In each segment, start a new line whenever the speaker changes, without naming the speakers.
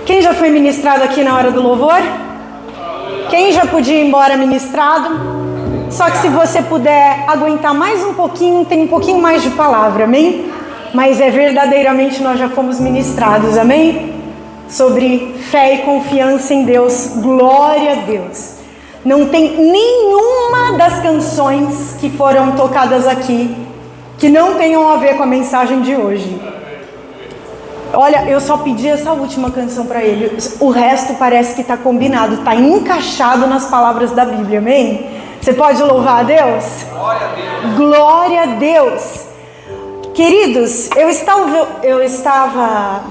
Quem já foi ministrado aqui na hora do louvor? Quem já podia ir embora ministrado? Só que se você puder aguentar mais um pouquinho, tem um pouquinho mais de palavra, amém? Mas verdadeiramente nós já fomos ministrados, amém? Sobre fé e confiança em Deus, glória a Deus. Não tem nenhuma das canções que foram tocadas aqui que não tenham a ver com a mensagem de hoje. Olha, eu só pedi essa última canção para ele. O resto parece que está combinado, está encaixado nas palavras da Bíblia, amém? Você pode louvar a Deus?
Glória a Deus.
Glória a Deus. Queridos, eu estava...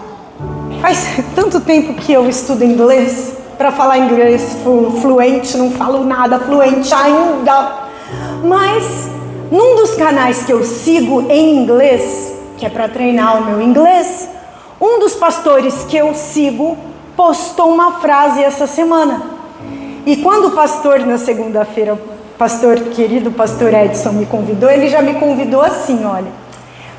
Faz tanto tempo que eu estudo inglês, para falar inglês fluente, não falo nada fluente ainda. Mas, num dos canais que eu sigo em inglês, que é para treinar o meu inglês, um dos pastores que eu sigo postou uma frase essa semana. E quando o pastor, na segunda-feira, querido pastor Edson me convidou, ele já me convidou assim, olha,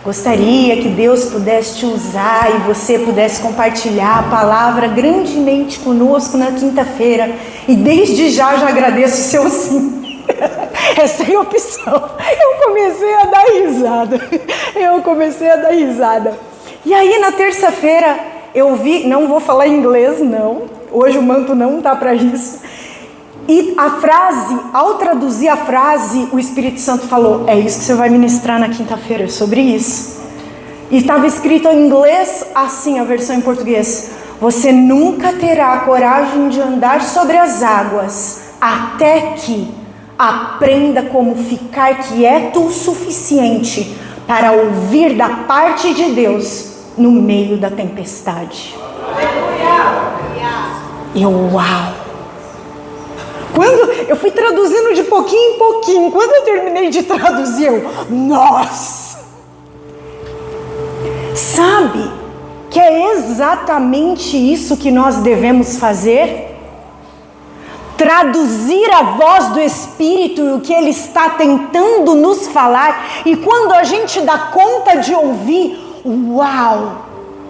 gostaria que Deus pudesse te usar e você pudesse compartilhar a palavra grandemente conosco na quinta-feira. E desde já agradeço o seu sim. É sem opção. Eu comecei a dar risada. E aí na terça-feira eu vi, não vou falar inglês não, hoje o manto não tá para isso. E a frase, ao traduzir a frase, o Espírito Santo falou, é isso que você vai ministrar na quinta-feira, é sobre isso. E estava escrito em inglês assim, a versão em português, você nunca terá coragem de andar sobre as águas, até que aprenda como ficar quieto o suficiente para ouvir da parte de Deus no meio da tempestade. Uau! Quando eu fui traduzindo de pouquinho em pouquinho, quando eu terminei de traduzir, nossa! Sabe que é exatamente isso que nós devemos fazer? Traduzir a voz do Espírito e o que Ele está tentando nos falar, e quando a gente dá conta de ouvir, uau!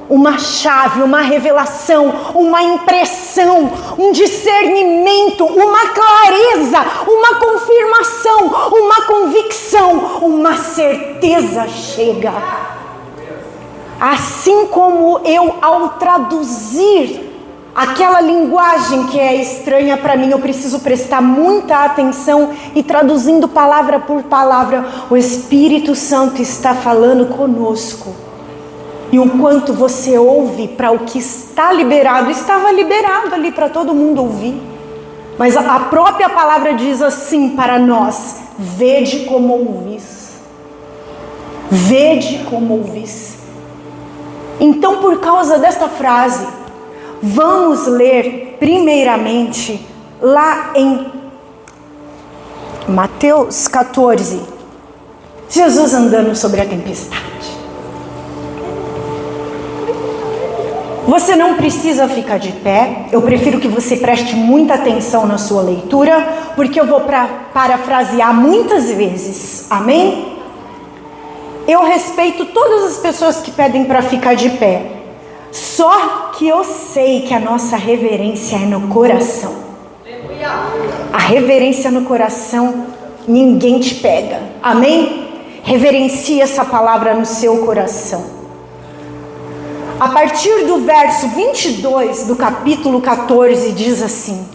Uma chave, uma revelação, uma impressão, um discernimento, uma clareza, uma confirmação, uma convicção, uma certeza chega. Assim como eu, ao traduzir aquela linguagem que é estranha para mim, eu preciso prestar muita atenção e traduzindo palavra por palavra, o Espírito Santo está falando conosco. E o quanto você ouve para o que está liberado, estava liberado ali para todo mundo ouvir. Mas a própria palavra diz assim para nós, vede como ouvis. Vede como ouvis. Então, por causa desta frase, vamos ler primeiramente lá em Mateus 14, Jesus andando sobre a tempestade. Você não precisa ficar de pé, eu prefiro que você preste muita atenção na sua leitura, porque eu vou parafrasear muitas vezes, amém? Eu respeito todas as pessoas que pedem para ficar de pé, só que eu sei que a nossa reverência é no coração. A reverência no coração, ninguém te pega, amém? Reverencie essa palavra no seu coração. A partir do verso 22 do capítulo 14 diz assim: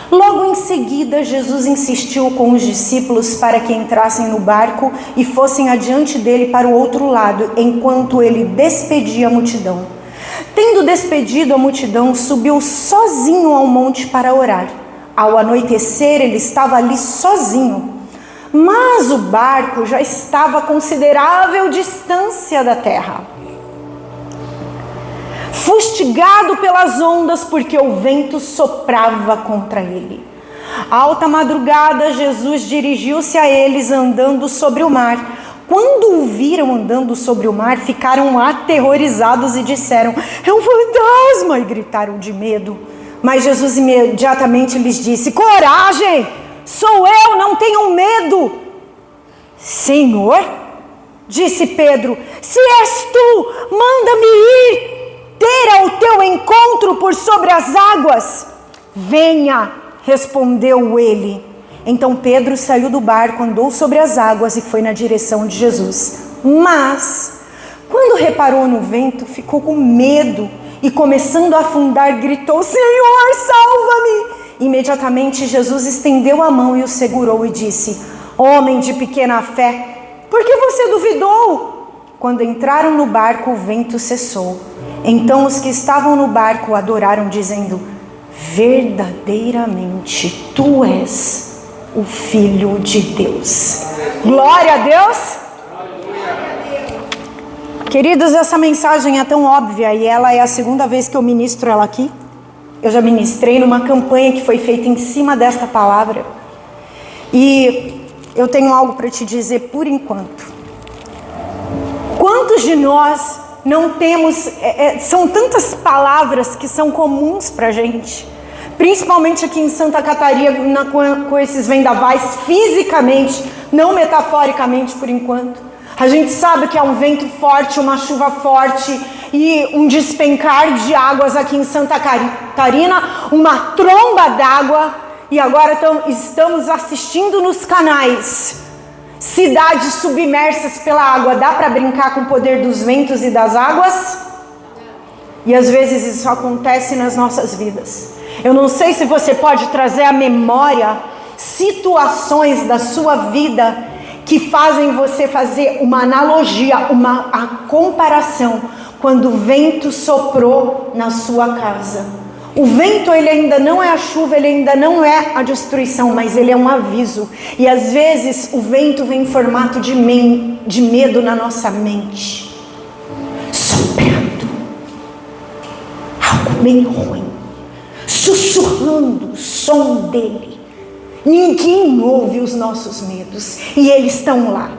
logo em seguida Jesus insistiu com os discípulos para que entrassem no barco e fossem adiante dele para o outro lado, enquanto ele despedia a multidão. Tendo despedido a multidão, subiu sozinho ao monte para orar. Ao anoitecer, ele estava ali sozinho, mas o barco já estava a considerável distância da terra, fustigado pelas ondas, porque o vento soprava contra ele. Alta madrugada, Jesus dirigiu-se a eles andando sobre o mar. Quando o viram andando sobre o mar, ficaram aterrorizados e disseram: é um fantasma! E gritaram de medo. Mas Jesus imediatamente lhes disse: coragem! Sou eu, não tenham medo! Senhor, disse Pedro, se és tu, manda-me ir ter ao teu encontro outro por sobre as águas? Venha, respondeu ele. Então Pedro saiu do barco, andou sobre as águas e foi na direção de Jesus. Mas, quando reparou no vento, ficou com medo e, começando a afundar, gritou: Senhor, salva-me! Imediatamente Jesus estendeu a mão e o segurou e disse: Homem de pequena fé, por que você duvidou? Quando entraram no barco, o vento cessou. Então os que estavam no barco o adoraram, dizendo: verdadeiramente tu és o Filho de Deus. Glória a Deus! Queridos, essa mensagem é tão óbvia e ela é a segunda vez que eu ministro ela aqui. Eu já ministrei numa campanha que foi feita em cima desta palavra. E eu tenho algo para te dizer por enquanto. Quantos de nós não temos... são tantas palavras que são comuns para a gente. Principalmente aqui em Santa Catarina, com esses vendavais, fisicamente, não metaforicamente por enquanto. A gente sabe que é um vento forte, uma chuva forte e um despencar de águas aqui em Santa Catarina, uma tromba d'água. E agora estamos assistindo nos canais cidades submersas pela água. Dá para brincar com o poder dos ventos e das águas? E às vezes isso acontece nas nossas vidas. Eu não sei se você pode trazer à memória situações da sua vida que fazem você fazer uma analogia, a comparação, quando o vento soprou na sua casa. O vento, ele ainda não é a chuva, ele ainda não é a destruição, mas ele é um aviso. E às vezes o vento vem em formato de medo na nossa mente, soprando algo bem ruim, sussurrando o som dele. Ninguém ouve os nossos medos e eles estão lá.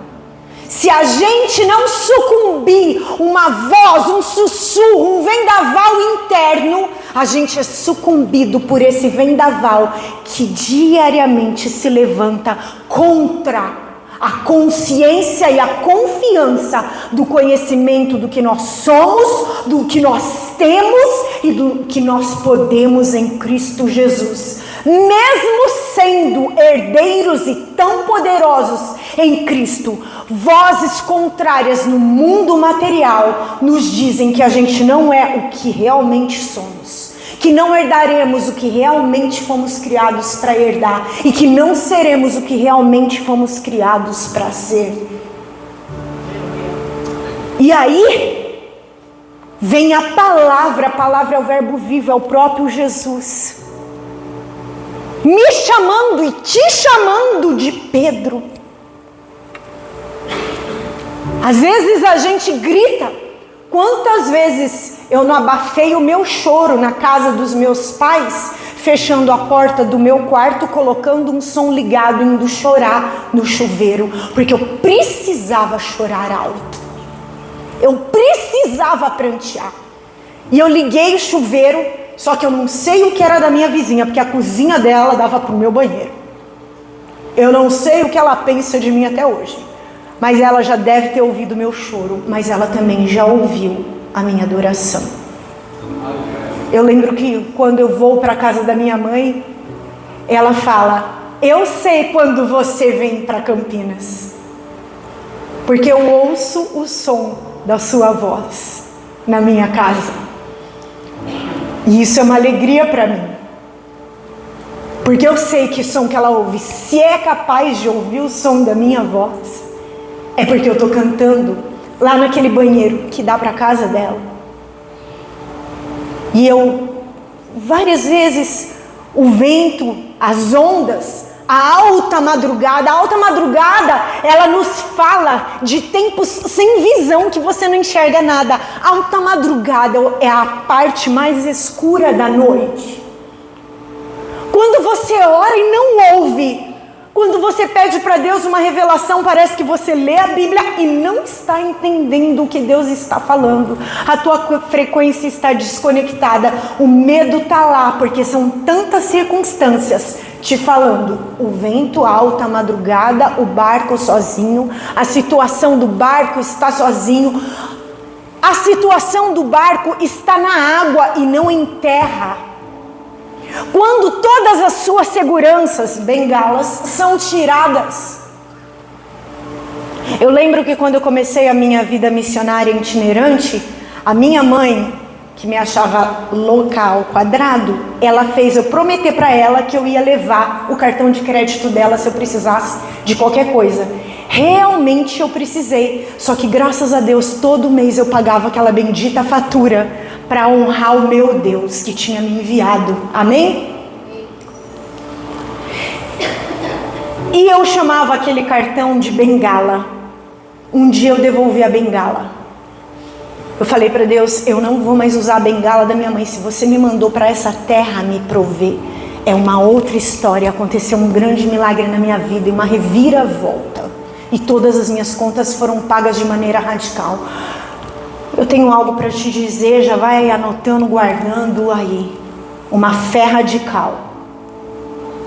Se a gente não sucumbir, uma voz, um sussurro, um vendaval interno, a gente é sucumbido por esse vendaval que diariamente se levanta contra a consciência e a confiança do conhecimento do que nós somos, do que nós temos e do que nós podemos em Cristo Jesus. Mesmo sendo herdeiros e tão poderosos em Cristo, vozes contrárias no mundo material nos dizem que a gente não é o que realmente somos, que não herdaremos o que realmente fomos criados para herdar e que não seremos o que realmente fomos criados para ser. E aí vem a palavra é o verbo vivo, é o próprio Jesus, me chamando e te chamando de Pedro. Às vezes a gente grita. Quantas vezes eu não abafei o meu choro na casa dos meus pais, fechando a porta do meu quarto, colocando um som ligado, indo chorar no chuveiro, porque eu precisava chorar alto, eu precisava prantear. E eu liguei o chuveiro, só que eu não sei o que era da minha vizinha, porque a cozinha dela dava para o meu banheiro. Eu não sei o que ela pensa de mim até hoje, mas ela já deve ter ouvido o meu choro, mas ela também já ouviu a minha adoração. Eu lembro que quando eu vou para a casa da minha mãe, ela fala: eu sei quando você vem para Campinas, porque eu ouço o som da sua voz na minha casa. E isso é uma alegria para mim, porque eu sei que o som que ela ouve, se é capaz de ouvir o som da minha voz, é porque eu estou cantando lá naquele banheiro que dá para a casa dela. E eu, várias vezes, o vento, as ondas, a alta madrugada, ela nos fala de tempos sem visão, que você não enxerga nada. A alta madrugada é a parte mais escura da noite. Quando você ora e não ouve, quando você pede para Deus uma revelação, parece que você lê a Bíblia e não está entendendo o que Deus está falando. A tua frequência está desconectada. O medo está lá, porque são tantas circunstâncias te falando. O vento alto, a madrugada, o barco sozinho, a situação do barco está sozinho. A situação do barco está na água e não em terra. Quando todas as suas seguranças, bengalas, são tiradas. Eu lembro que quando eu comecei a minha vida missionária itinerante, a minha mãe, que me achava louca ao quadrado, ela fez eu prometer para ela que eu ia levar o cartão de crédito dela se eu precisasse de qualquer coisa. Realmente eu precisei, só que graças a Deus todo mês eu pagava aquela bendita fatura para honrar o meu Deus que tinha me enviado. Amém? E eu chamava aquele cartão de bengala. Um dia eu devolvi a bengala. Eu falei para Deus, eu não vou mais usar a bengala da minha mãe. Se você me mandou para essa terra me prover, é uma outra história. Aconteceu um grande milagre na minha vida e uma reviravolta. E todas as minhas contas foram pagas de maneira radical. Eu tenho algo para te dizer, já vai anotando, guardando aí. Uma fé radical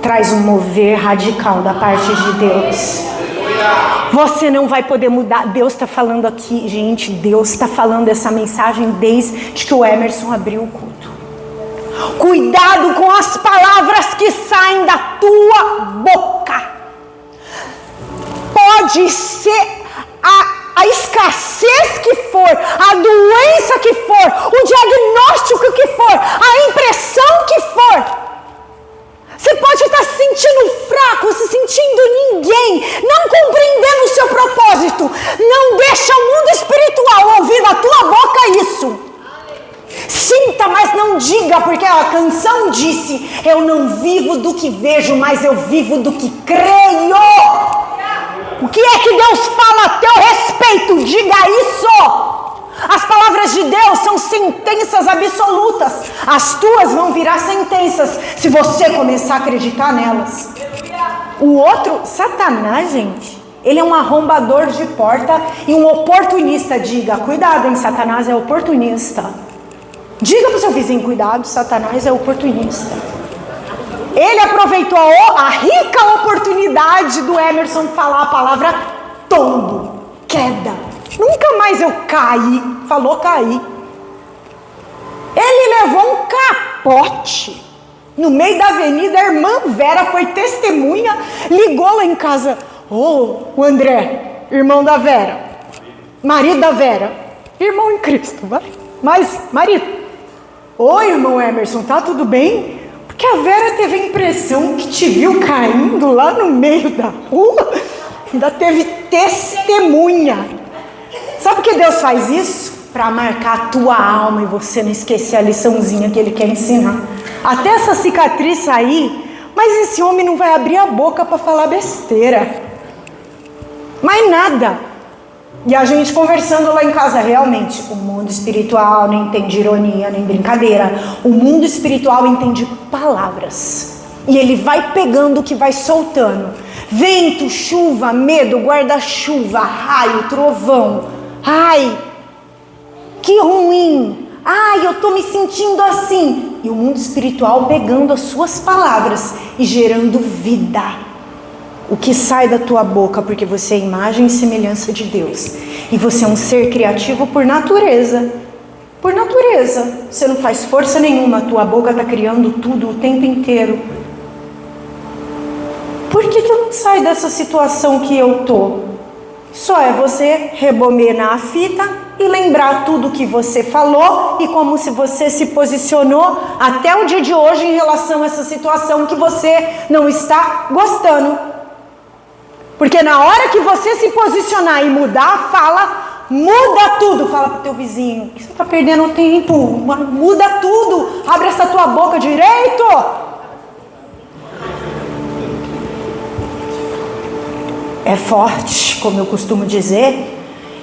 traz um mover radical da parte de Deus. Você não vai poder mudar. Deus está falando aqui, gente. Deus está falando essa mensagem desde que o Emerson abriu o culto. Cuidado com as palavras que saem da tua boca. Pode ser a escassez que for, a doença que for, o diagnóstico que for, a impressão que for. Você pode estar se sentindo fraco, se sentindo ninguém, não compreendendo o seu propósito. Não deixa o mundo espiritual ouvir da tua boca isso. Sinta, mas não diga, porque a canção disse: eu não vivo do que vejo, mas eu vivo do que creio. O que é que Deus fala a teu respeito? Diga isso. As palavras de Deus são sentenças absolutas. As tuas vão virar sentenças se você começar a acreditar nelas. O outro, Satanás, gente, ele é um arrombador de porta e um oportunista. Diga, cuidado, hein? Satanás é oportunista. Diga para o seu vizinho, cuidado, Satanás é oportunista. Ele aproveitou a rica oportunidade do Emerson falar a palavra tombo, queda. Nunca mais eu caí. Falou cair. Ele levou um capote. No meio da avenida, a irmã Vera foi testemunha. Ligou lá em casa. O André, irmão da Vera. Marido da Vera. Irmão em Cristo, vai. Mas, marido. Oi, irmão Emerson, tá tudo bem? Porque a Vera teve a impressão que te viu caindo lá no meio da rua. Ainda teve testemunha. Sabe por que Deus faz isso? Para marcar a tua alma e você não esquecer a liçãozinha que Ele quer ensinar. Até essa cicatriz sair, mas esse homem não vai abrir a boca para falar besteira. Mais nada. E a gente conversando lá em casa, realmente, o mundo espiritual não entende ironia nem brincadeira. O mundo espiritual entende palavras. E ele vai pegando o que vai soltando. Vento, chuva, medo, guarda-chuva, raio, trovão. Ai, que ruim. Ai, eu estou me sentindo assim. E o mundo espiritual pegando as suas palavras e gerando vida. O que sai da tua boca, porque você é imagem e semelhança de Deus. E você é um ser criativo por natureza. Por natureza. Você não faz força nenhuma, a tua boca está criando tudo o tempo inteiro. Por que eu não saio dessa situação que eu estou? Só é você rebobinar a fita e lembrar tudo que você falou e como se você se posicionou até o dia de hoje em relação a essa situação que você não está gostando. Porque na hora que você se posicionar e mudar a fala, muda tudo. Fala pro teu vizinho, você está perdendo tempo, muda tudo, abre essa tua boca direito. É forte, como eu costumo dizer,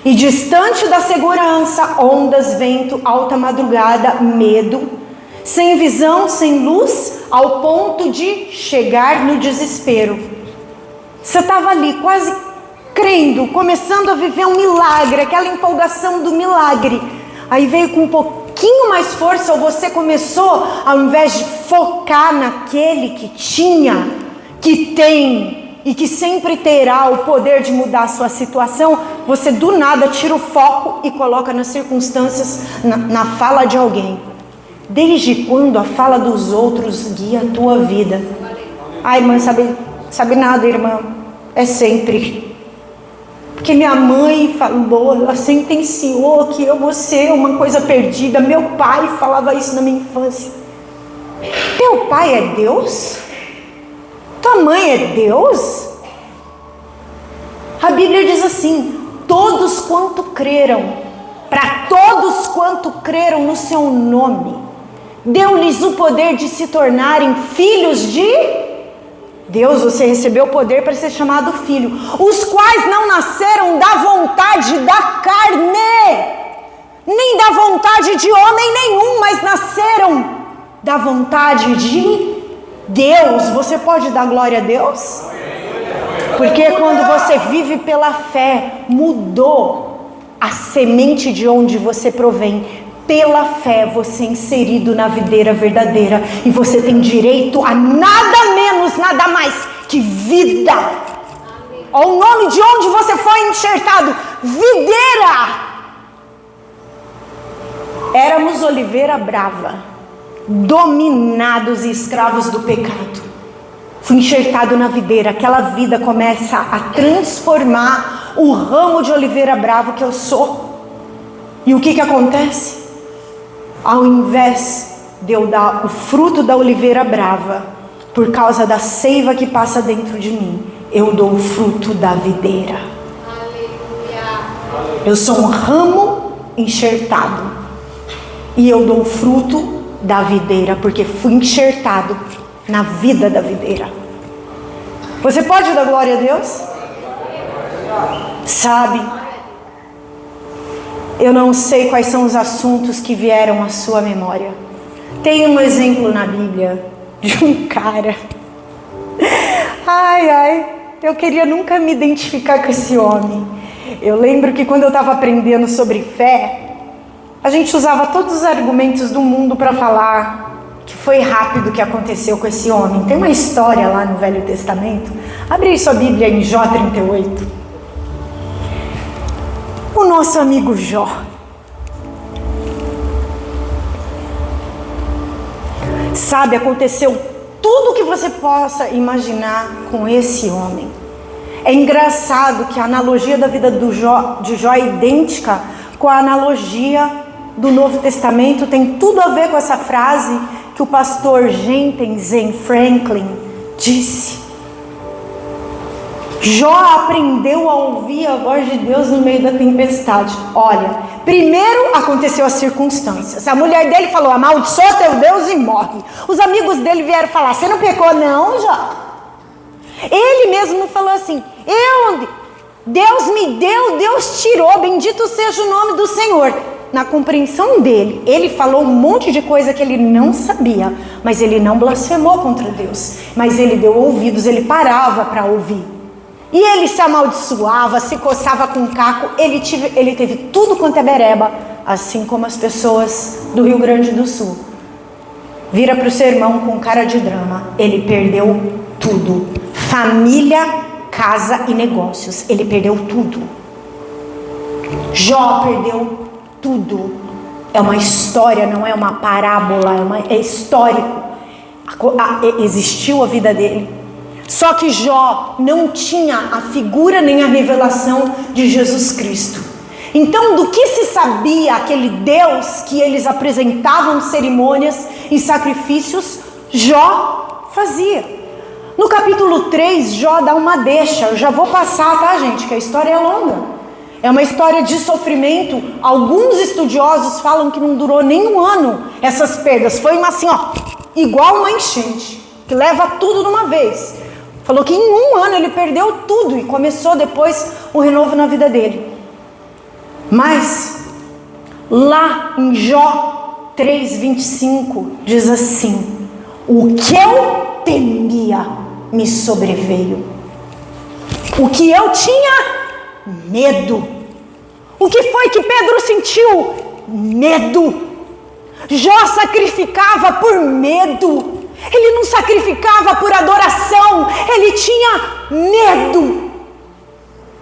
e distante da segurança, ondas, vento, alta madrugada, medo, sem visão, sem luz, ao ponto de chegar no desespero. Você estava ali quase crendo, começando a viver um milagre, aquela empolgação do milagre. Aí veio com um pouquinho mais força, ou você começou, ao invés de focar naquele que tinha, que tem, e que sempre terá o poder de mudar a sua situação, você do nada tira o foco e coloca nas circunstâncias, na fala de alguém. Desde quando a fala dos outros guia a tua vida? Ah, irmã, sabe nada, irmã. É sempre. Porque minha mãe falou, ela sentenciou que eu vou ser uma coisa perdida. Meu pai falava isso na minha infância. Teu pai é Deus? Tua mãe é Deus? A Bíblia diz assim: todos quanto creram, para todos quanto creram no seu nome, deu-lhes o poder de se tornarem filhos de Deus. Você recebeu o poder para ser chamado filho, os quais não nasceram da vontade da carne, nem da vontade de homem nenhum, mas nasceram da vontade de Deus. Você pode dar glória a Deus? Porque quando você vive pela fé, mudou a semente de onde você provém. Pela fé você é inserido na videira verdadeira, e você tem direito a nada menos, nada mais que vida. Olha o nome de onde você foi enxertado: videira. Éramos oliveira brava, dominados e escravos do pecado. Fui enxertado na videira. Aquela vida começa a transformar o ramo de oliveira bravo que eu sou. E o que acontece? Ao invés de eu dar o fruto da oliveira brava, por causa da seiva que passa dentro de mim, eu dou o fruto da videira. Eu sou um ramo enxertado, e eu dou o fruto da videira, porque fui enxertado na vida da videira. Você pode dar glória a Deus? Sabe, eu não sei quais são os assuntos que vieram à sua memória. Tem um exemplo na Bíblia de um cara. Eu queria nunca me identificar com esse homem. Eu lembro que quando eu estava aprendendo sobre fé, a gente usava todos os argumentos do mundo para falar que foi rápido o que aconteceu com esse homem. Tem uma história lá no Velho Testamento. Abre aí sua Bíblia em Jó 38. O nosso amigo Jó. Sabe, aconteceu tudo o que você possa imaginar com esse homem. É engraçado que a analogia da vida de Jó é idêntica com a analogia do Novo Testamento. Tem tudo a ver com essa frase que o pastor Jensen Franklin disse. Jó aprendeu a ouvir a voz de Deus no meio da tempestade. Olha, primeiro aconteceu as circunstâncias. A mulher dele falou: amaldiçoa teu Deus e morre. Os amigos dele vieram falar: você não pecou não, Jó? Ele mesmo falou assim: Deus me deu, Deus tirou, bendito seja o nome do Senhor. Na compreensão dele, ele falou um monte de coisa que ele não sabia, mas ele não blasfemou contra Deus. Mas ele deu ouvidos, ele parava para ouvir. E ele se amaldiçoava, se coçava com um caco. Ele teve tudo quanto é bereba, assim como as pessoas do Rio Grande do Sul. Vira para o seu irmão com cara de drama: ele perdeu tudo. Família, casa e negócios. Ele perdeu tudo. Jó perdeu tudo. É uma história, não é uma parábola, é histórico. Existiu a vida dele. Só que Jó não tinha a figura nem a revelação de Jesus Cristo. Então, do que se sabia aquele Deus que eles apresentavam cerimônias e sacrifícios, Jó fazia. No capítulo 3, Jó dá uma deixa. Eu já vou passar, tá, gente? Que a história é longa. É uma história de sofrimento. Alguns estudiosos falam que não durou nem um ano essas perdas. Foi uma assim, igual uma enchente, que leva tudo de uma vez. Falou que em um ano ele perdeu tudo e começou depois o renovo na vida dele. Mas, lá em Jó 3:25, diz assim: o que eu temia me sobreveio. O que eu tinha medo. O que foi que Pedro sentiu? Medo. Jó sacrificava por medo. Ele não sacrificava por adoração, ele tinha medo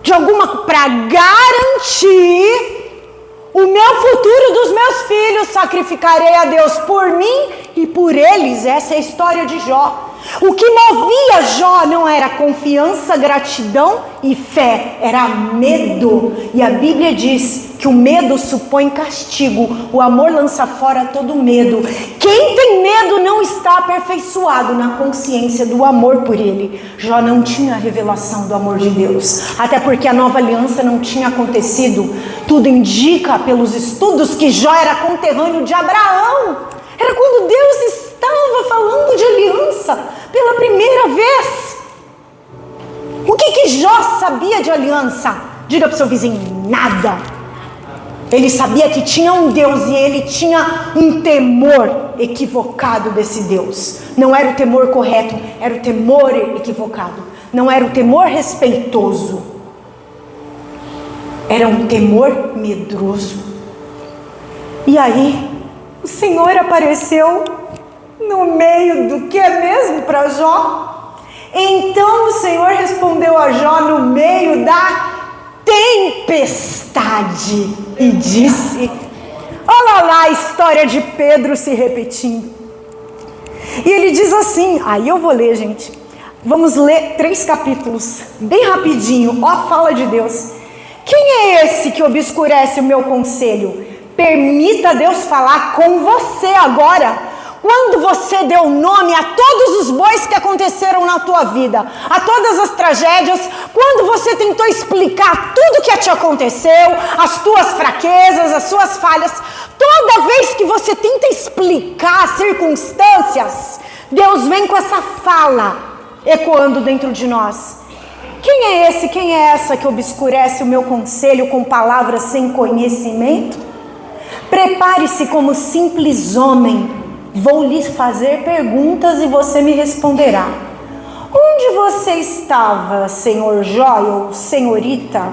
de para garantir o meu futuro dos meus filhos. Sacrificarei a Deus por mim e por eles. Essa é a história de Jó. O que movia Jó não era confiança, gratidão e fé, era medo. E a Bíblia diz que o medo supõe castigo, o amor lança fora todo medo. Quem tem medo não está aperfeiçoado na consciência do amor por ele. Jó não tinha a revelação do amor de Deus, até porque a nova aliança não tinha acontecido. Tudo indica pelos estudos que Jó era conterrâneo de Abraão. Era quando Deus estava falando de aliança pela primeira vez. O que Jó sabia de aliança? Diga para o seu vizinho: nada. Ele sabia que tinha um Deus e ele tinha um temor equivocado desse Deus. Não era o temor correto, era o temor equivocado. Não era o temor respeitoso, era um temor medroso. E aí o Senhor apareceu no meio do que é mesmo para Jó. Então o Senhor respondeu a Jó no meio da tempestade e disse: olha lá a história de Pedro se repetindo. E ele diz assim, aí eu vou ler, gente, vamos ler 3 capítulos, bem rapidinho, ó a fala de Deus. Quem é esse que obscurece o meu conselho? Permita Deus falar com você agora. Quando você deu nome a todos os bois que aconteceram na tua vida, a todas as tragédias, quando você tentou explicar tudo que te aconteceu, as tuas fraquezas, as suas falhas, toda vez que você tenta explicar as circunstâncias, Deus vem com essa fala ecoando dentro de nós. Quem é esse, quem é essa que obscurece o meu conselho com palavras sem conhecimento? Prepare-se como simples homem. Vou lhe fazer perguntas e você me responderá. Onde você estava, senhor Jó ou senhorita?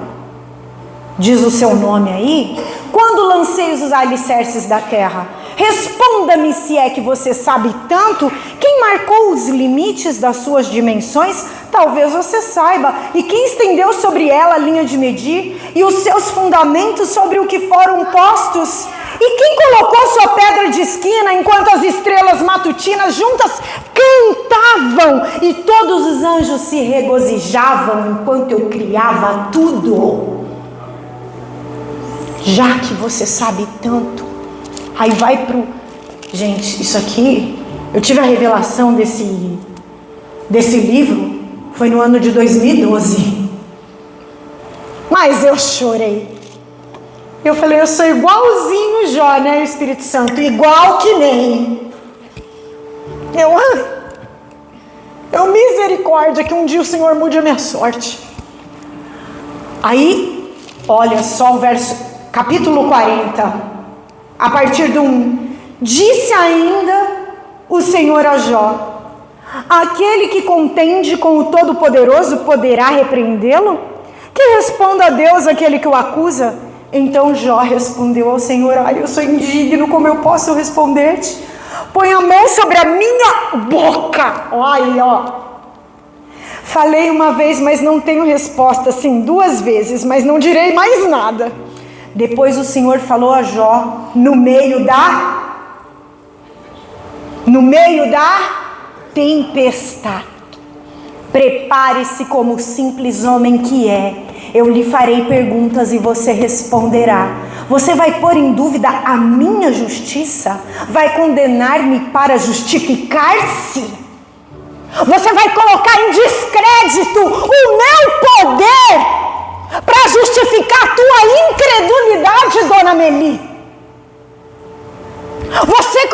Diz o seu nome aí. Quando lancei os alicerces da terra? Responda-me se é que você sabe tanto. Quem marcou os limites das suas dimensões? Talvez você saiba. E quem estendeu sobre ela a linha de medir? E os seus fundamentos sobre o que foram postos? E quem colocou sua pedra de esquina enquanto as estrelas matutinas juntas cantavam e todos os anjos se regozijavam enquanto eu criava tudo? Já que você sabe tanto, aí vai pro... Gente, isso aqui, eu tive a revelação desse livro, foi no ano de 2012. Mas eu chorei. Eu falei, eu sou igualzinho Jó, né, Espírito Santo? Igual que nem. Eu misericórdia que um dia o Senhor mude a minha sorte. Aí, olha só o verso, capítulo 40, a partir do 1. Disse ainda o Senhor a Jó: aquele que contende com o Todo-Poderoso poderá repreendê-lo? Que responda a Deus aquele que o acusa? Então Jó respondeu ao Senhor: ai, eu sou indigno, como eu posso responder-te? Põe a mão sobre a minha boca. Olha, ó. Falei uma vez, mas não tenho resposta. Sim, 2 vezes, mas não direi mais nada. Depois o Senhor falou a Jó no meio da tempestade: prepare-se como simples homem que é. Eu lhe farei perguntas e você responderá. Você vai pôr em dúvida a minha justiça? Vai condenar-me para justificar-se? Você vai colocar em descrédito o meu poder para justificar a tua incredulidade, dona Meli? Você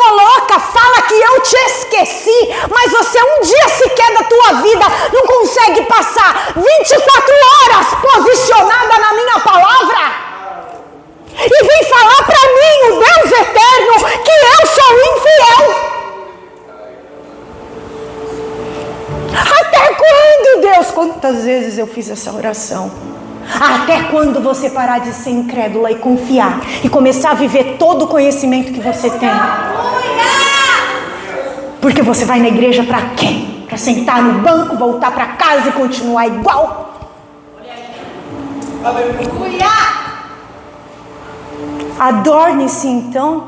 fala que eu te esqueci, mas você um dia sequer da tua vida não consegue passar 24 horas posicionada na minha palavra e vem falar para mim, o Deus eterno, que eu sou infiel. Até quando, Deus? Quantas vezes eu fiz essa oração? Até quando você parar de ser incrédula e confiar e começar a viver todo o conhecimento que você tem? Porque você vai na igreja para quê? Para sentar no banco, voltar para casa e continuar igual? Aleluia! Adorne-se então.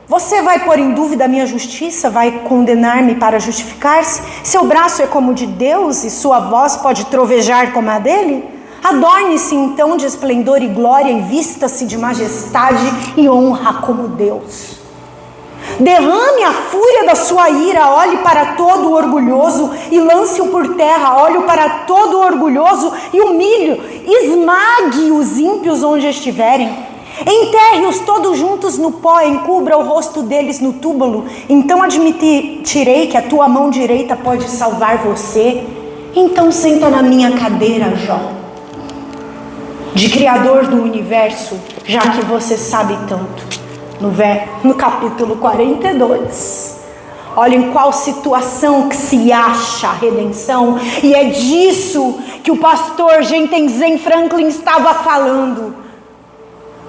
Você vai pôr em dúvida a minha justiça? Vai condenar-me para justificar-se? Seu braço é como o de Deus e sua voz pode trovejar como a dele? Adorne-se então de esplendor e glória e vista-se de majestade e honra como Deus. Derrame a fúria da sua ira, olhe para todo o orgulhoso e lance-o por terra. Olhe para todo o orgulhoso e humilhe, esmague os ímpios onde estiverem. Enterre-os todos juntos no pó, encubra o rosto deles no túmulo. Então admitirei que a tua mão direita pode salvar você. Então senta na minha cadeira, Jó, de Criador do universo, já que você sabe tanto. No capítulo 42, olha em qual situação que se acha a redenção, e é disso que o pastor Jentezen Franklin estava falando.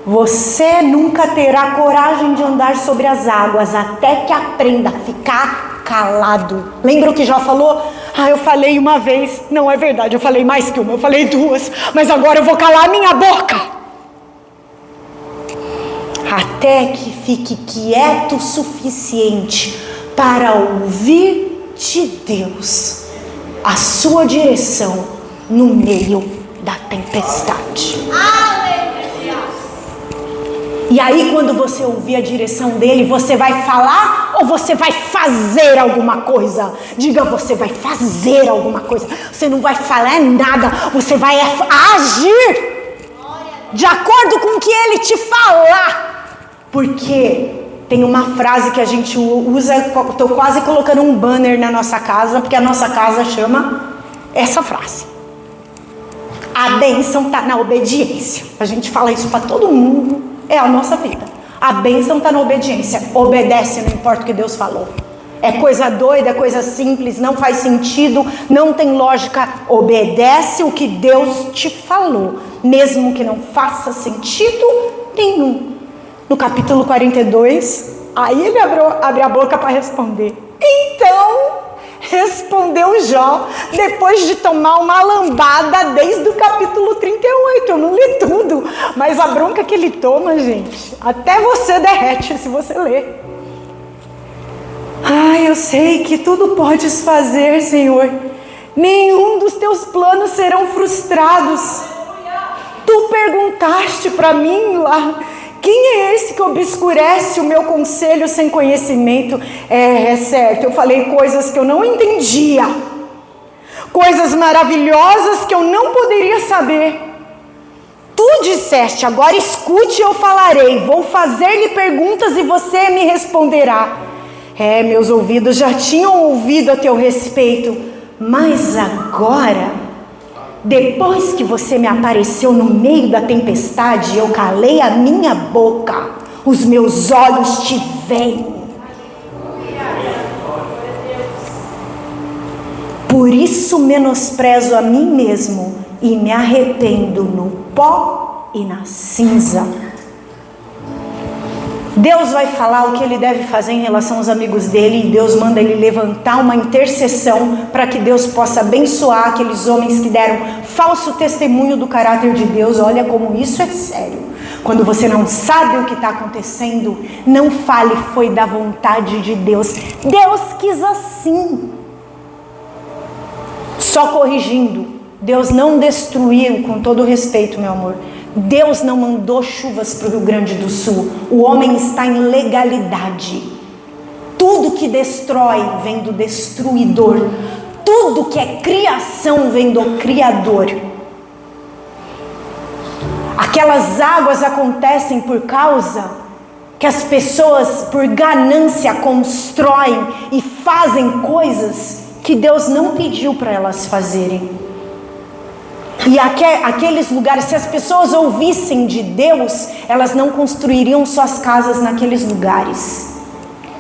Você nunca terá coragem de andar sobre as águas até que aprenda a ficar calado. Lembra o que Jó falou? Eu falei uma vez. Não é verdade, eu falei mais que uma, eu falei duas, mas agora eu vou calar a minha boca. Até que fique quieto o suficiente para ouvir de Deus a sua direção no meio da tempestade. E aí, quando você ouvir a direção dele, você vai falar ou você vai fazer alguma coisa? Diga, você vai fazer alguma coisa. Você não vai falar nada, você vai agir de acordo com o que ele te falar. Porque tem uma frase que a gente usa, estou quase colocando um banner na nossa casa, porque a nossa casa chama essa frase: a bênção está na obediência. A gente fala isso para todo mundo, é a nossa vida. A bênção está na obediência. Obedece, não importa o que Deus falou. É coisa doida, é coisa simples, não faz sentido, não tem lógica. Obedece o que Deus te falou, mesmo que não faça sentido nenhum. No capítulo 42, aí ele abre a boca para responder. Então, respondeu Jó, depois de tomar uma lambada desde o capítulo 38. Eu não li tudo, mas a bronca que ele toma, gente, até você derrete se você ler. Eu sei que tudo podes fazer, Senhor. Nenhum dos teus planos serão frustrados. Tu perguntaste para mim lá: quem é esse que obscurece o meu conselho sem conhecimento? É certo, eu falei coisas que eu não entendia. Coisas maravilhosas que eu não poderia saber. Tu disseste, agora escute e eu falarei. Vou fazer-lhe perguntas e você me responderá. Meus ouvidos já tinham ouvido a teu respeito. Mas agora, depois que você me apareceu no meio da tempestade, eu calei a minha boca, os meus olhos te veem. Por isso menosprezo a mim mesmo e me arrependo no pó e na cinza. Deus vai falar o que ele deve fazer em relação aos amigos dele, e Deus manda ele levantar uma intercessão para que Deus possa abençoar aqueles homens que deram falso testemunho do caráter de Deus. Olha como isso é sério. Quando você não sabe o que está acontecendo, não fale foi da vontade de Deus. Deus quis assim. Só corrigindo, Deus não destruiu, com todo respeito, meu amor, Deus não mandou chuvas para o Rio Grande do Sul. O homem está em legalidade. Tudo que destrói vem do destruidor. Tudo que é criação vem do Criador. Aquelas águas acontecem por causa que as pessoas, por ganância, constroem e fazem coisas que Deus não pediu para elas fazerem. E aqueles lugares, se as pessoas ouvissem de Deus, elas não construiriam suas casas naqueles lugares.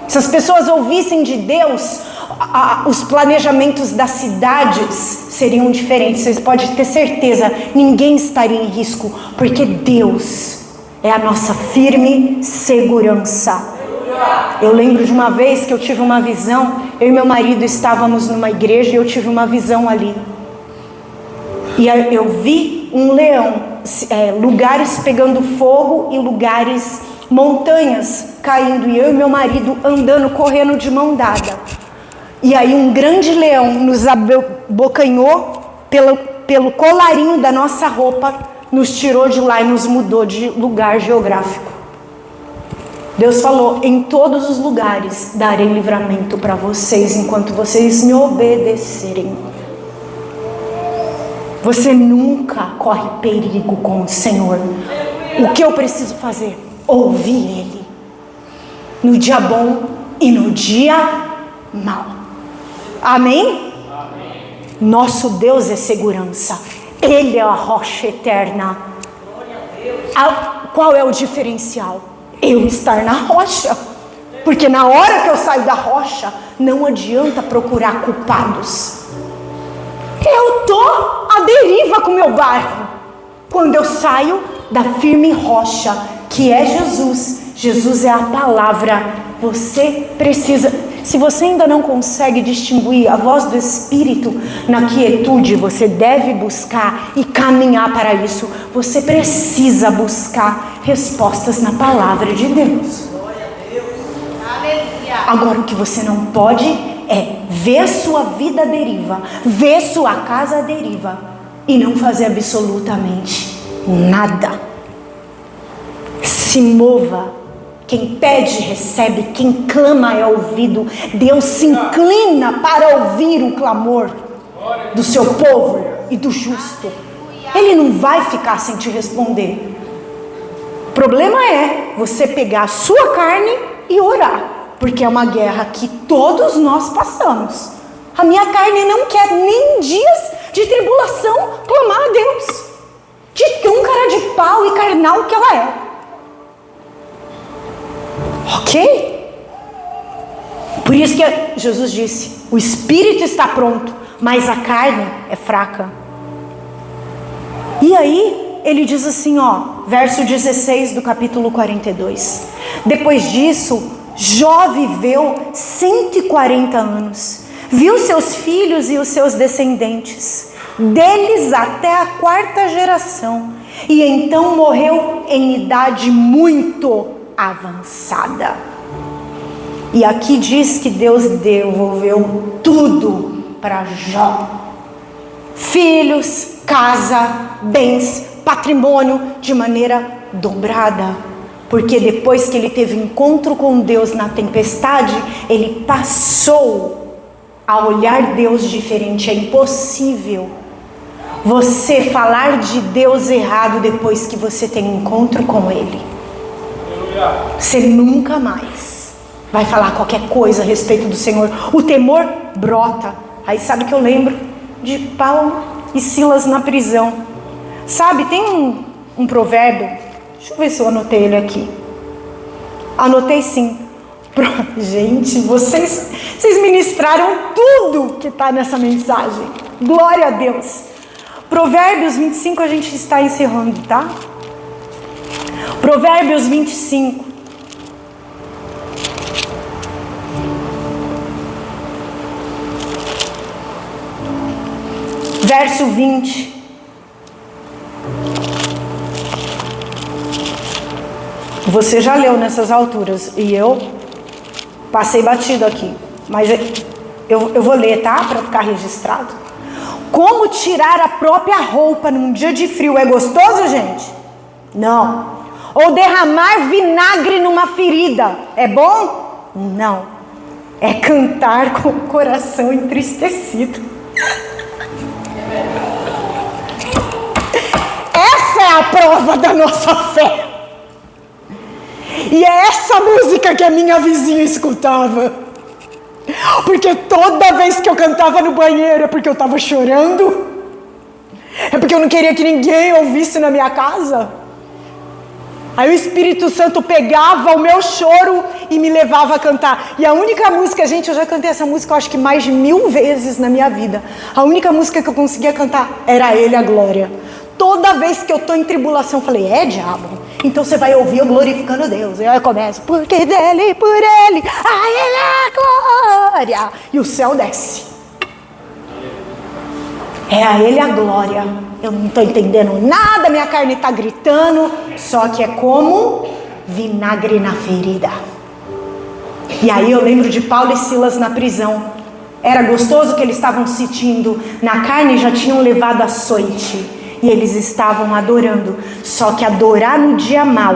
Se as pessoas ouvissem de Deus, os planejamentos das cidades seriam diferentes. Vocês podem ter certeza, ninguém estaria em risco, porque Deus é a nossa firme segurança. Eu lembro de uma vez que eu tive uma visão. Eu e meu marido estávamos numa igreja e eu tive uma visão ali. E eu vi um leão, lugares pegando fogo e lugares, montanhas caindo. E eu e meu marido andando, correndo de mão dada. E aí um grande leão nos abocanhou pelo colarinho da nossa roupa, nos tirou de lá e nos mudou de lugar geográfico. Deus falou: em todos os lugares darei livramento para vocês, enquanto vocês me obedecerem. Você nunca corre perigo com o Senhor. O que eu preciso fazer? Ouvir Ele. No dia bom e no dia mau. Amém? Amém. Nosso Deus é segurança. Ele é a rocha eterna. Qual é o diferencial? Eu estar na rocha. Porque na hora que eu saio da rocha, não adianta procurar culpados. Eu estou à deriva com o meu barco. Quando eu saio da firme rocha, que é Jesus. Jesus é a palavra. Você precisa... Se você ainda não consegue distinguir a voz do Espírito na quietude, você deve buscar e caminhar para isso. Você precisa buscar respostas na palavra de Deus. Agora, o que você não pode é ver sua vida à deriva, ver sua casa à deriva e não fazer absolutamente nada. Se mova. Quem pede, recebe. Quem clama é ouvido. Deus se inclina para ouvir o clamor do seu povo e do justo. Ele não vai ficar sem te responder. O problema é você pegar a sua carne e orar. Porque é uma guerra que todos nós passamos. A minha carne não quer nem dias de tribulação clamar a Deus. De tão cara de pau e carnal que ela é. Ok? Por isso que Jesus disse: o espírito está pronto, mas a carne é fraca. E aí ele diz assim, verso 16 do capítulo 42. Depois disso, Jó viveu 140 anos. Viu seus filhos e os seus descendentes, deles até a 4ª geração. E então morreu em idade muito avançada. E aqui diz que Deus devolveu tudo para Jó: filhos, casa, bens, patrimônio, de maneira dobrada. Porque depois que ele teve encontro com Deus na tempestade, ele passou a olhar Deus diferente. É impossível você falar de Deus errado depois que você tem um encontro com Ele. Você nunca mais vai falar qualquer coisa a respeito do Senhor. O temor brota. Aí sabe que eu lembro de Paulo e Silas na prisão. Sabe, tem um provérbio. Deixa eu ver se eu anotei ele aqui. Anotei sim. Gente, vocês ministraram tudo que está nessa mensagem. Glória a Deus. Provérbios 25 a gente está encerrando, tá? Provérbios 25. Verso 20. Você já leu nessas alturas e eu passei batido aqui. Mas eu vou ler, tá? Para ficar registrado. Como tirar a própria roupa num dia de frio é gostoso, gente? Não. Ou derramar vinagre numa ferida é bom? Não. É cantar com o coração entristecido. Essa é a prova da nossa fé. E é essa música que a minha vizinha escutava. Porque toda vez que eu cantava no banheiro é porque eu estava chorando. É porque eu não queria que ninguém ouvisse na minha casa. Aí o Espírito Santo pegava o meu choro e me levava a cantar. E a única música, gente, eu já cantei essa música eu acho que mais de 1000 vezes na minha vida. A única música que eu conseguia cantar era Ele, a Glória. Toda vez que eu estou em tribulação, eu falei, diabo, Então você vai ouvir eu glorificando Deus. E aí começa, porque dele e por ele, a ele é a glória. E o céu desce. É a ele a glória. Eu não estou entendendo nada, minha carne está gritando. Só que é como vinagre na ferida. E aí eu lembro de Paulo e Silas na prisão. Era gostoso que eles estavam sentindo na carne e já tinham levado açoite. E eles estavam adorando. Só que adorar no dia mau,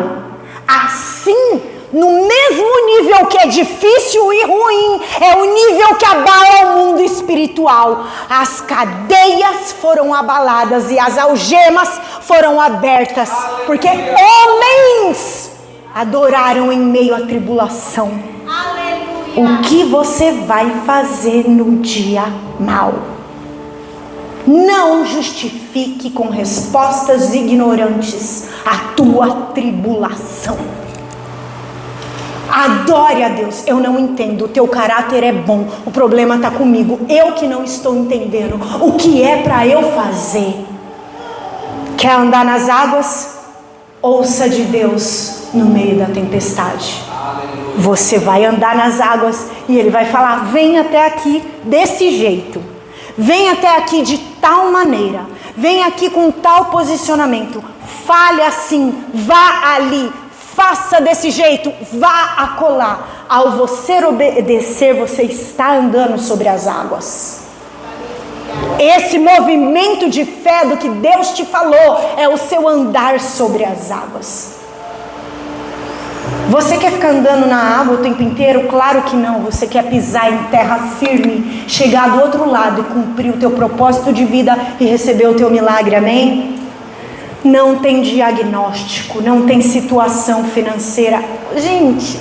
assim, no mesmo nível que é difícil e ruim, é o nível que abala o mundo espiritual. As cadeias foram abaladas e as algemas foram abertas. Porque homens adoraram em meio à tribulação. O que você vai fazer no dia mau? Não justifique com respostas ignorantes a tua tribulação. Adore a Deus. Eu não entendo, o teu caráter é bom, o problema está comigo. Eu que não estou entendendo o que é para eu fazer. Quer andar nas águas? Ouça de Deus no meio da tempestade. Você vai andar nas águas e Ele vai falar, vem até aqui desse jeito. Vem até aqui de tal maneira. Vem aqui com tal posicionamento. Fale assim, vá ali. Faça desse jeito, vá acolá. Ao você obedecer, você está andando sobre as águas. Esse movimento de fé do que Deus te falou é o seu andar sobre as águas. Você quer ficar andando na água o tempo inteiro? Claro que não. Você quer pisar em terra firme, chegar do outro lado e cumprir o teu propósito de vida e receber o teu milagre, amém? Não tem diagnóstico, não tem situação financeira. Gente,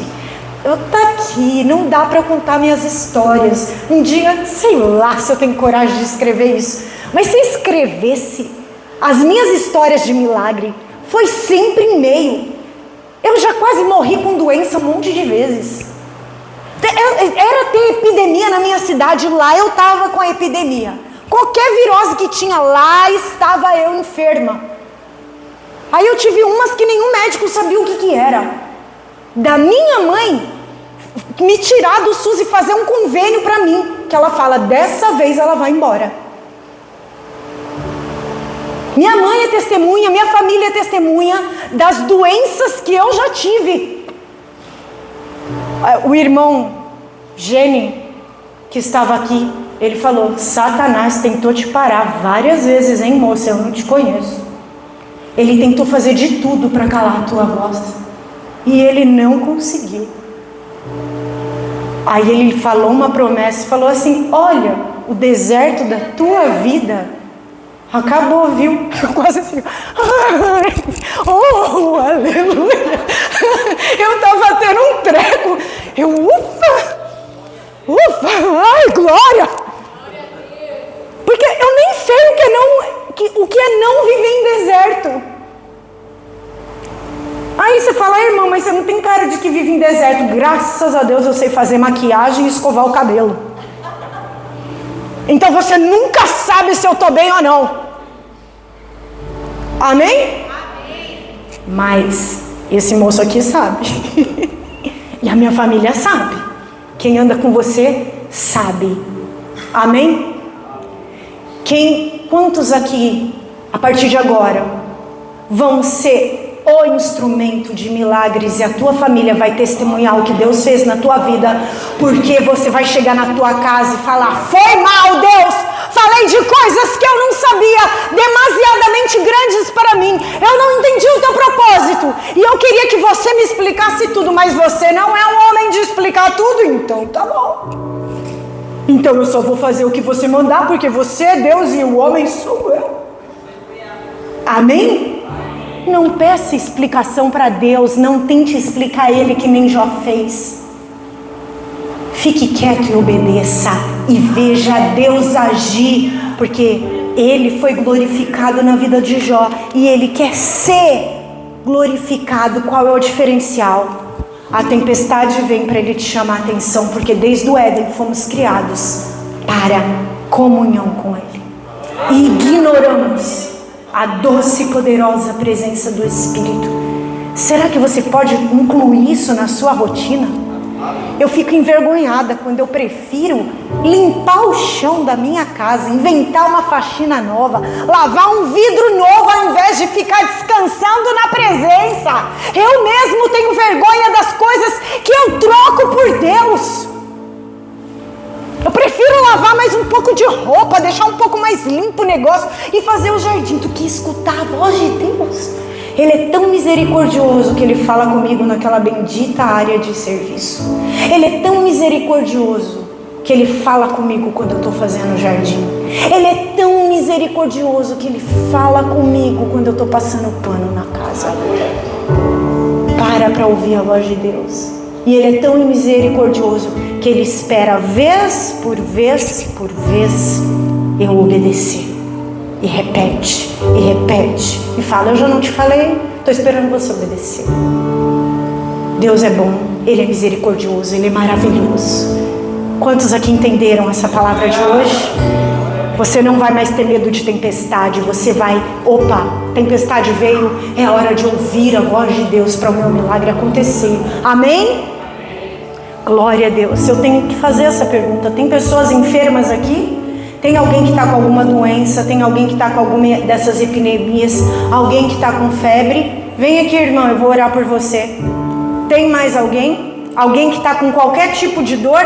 eu tô aqui, não dá para contar minhas histórias. Um dia, sei lá se eu tenho coragem de escrever isso, mas se escrevesse as minhas histórias de milagre, foi sempre em meio. Eu já quase morri com doença um monte de vezes. Era ter epidemia na minha cidade, lá eu estava com a epidemia. Qualquer virose que tinha lá, estava eu enferma. Aí eu tive umas que nenhum médico sabia o que era. Da minha mãe, me tirar do SUS e fazer um convênio para mim. Que ela fala, dessa vez ela vai embora. Minha mãe é testemunha, minha família é testemunha das doenças que eu já tive. O irmão Gene, que estava aqui, ele falou, Satanás tentou te parar várias vezes, hein, moça, eu não te conheço. Ele tentou fazer de tudo para calar a tua voz. E ele não conseguiu. Aí ele falou uma promessa, falou assim, olha, o deserto da tua vida acabou, viu? Eu quase assim, oh, aleluia. Eu estava tendo um treco. Eu, ufa, ai, glória. Porque eu nem sei o que é não viver em deserto. Aí você fala, irmão, mas você não tem cara de que vive em deserto. Graças a Deus eu sei fazer maquiagem e escovar o cabelo. Então você nunca sabe se eu estou bem ou não. Amém? Amém. Mas esse moço aqui sabe. E a minha família sabe. Quem anda com você sabe. Amém? Quantos aqui, a partir de agora, vão ser o instrumento de milagres e a tua família vai testemunhar o que Deus fez na tua vida, porque você vai chegar na tua casa e falar, foi mal, Deus, falei de coisas que eu não sabia, demasiadamente grandes para mim, eu não entendi o teu propósito, e eu queria que você me explicasse tudo, mas você não é um homem de explicar tudo, então tá bom. Então eu só vou fazer o que você mandar, porque você é Deus e o homem sou eu. Amém? Não peça explicação para Deus, não tente explicar Ele que nem Jó fez. Fique quieto e obedeça e veja Deus agir, porque Ele foi glorificado na vida de Jó e Ele quer ser glorificado. Qual é o diferencial? A tempestade vem para Ele te chamar a atenção, porque desde o Éden fomos criados para comunhão com Ele e ignoramos a doce e poderosa presença do Espírito. Será que você pode incluir isso na sua rotina? Eu fico envergonhada quando eu prefiro limpar o chão da minha casa, inventar uma faxina nova, lavar um vidro novo ao invés de ficar descansando na presença. Eu mesmo tenho vergonha das coisas que eu troco por Deus. Eu prefiro lavar mais um pouco de roupa, deixar um pouco mais limpo o negócio e fazer o jardim do que escutar a voz de Deus. Ele é tão misericordioso que Ele fala comigo naquela bendita área de serviço. Ele é tão misericordioso que Ele fala comigo quando eu estou fazendo o jardim. Ele é tão misericordioso que Ele fala comigo quando eu estou passando pano na casa. Para ouvir a voz de Deus. E Ele é tão misericordioso que Ele espera vez por vez eu obedecer. E repete, e fala, eu já não te falei, estou esperando você obedecer. Deus é bom, Ele é misericordioso, Ele é maravilhoso. Quantos aqui entenderam essa palavra de hoje? Você não vai mais ter medo de tempestade, você vai, tempestade veio, é hora de ouvir a voz de Deus para o meu milagre acontecer. Amém? Glória a Deus. Eu tenho que fazer essa pergunta, tem pessoas enfermas aqui? Tem alguém que está com alguma doença? Tem alguém que está com alguma dessas epidemias? Alguém que está com febre? Vem aqui, irmão, eu vou orar por você. Tem mais alguém? Alguém que está com qualquer tipo de dor?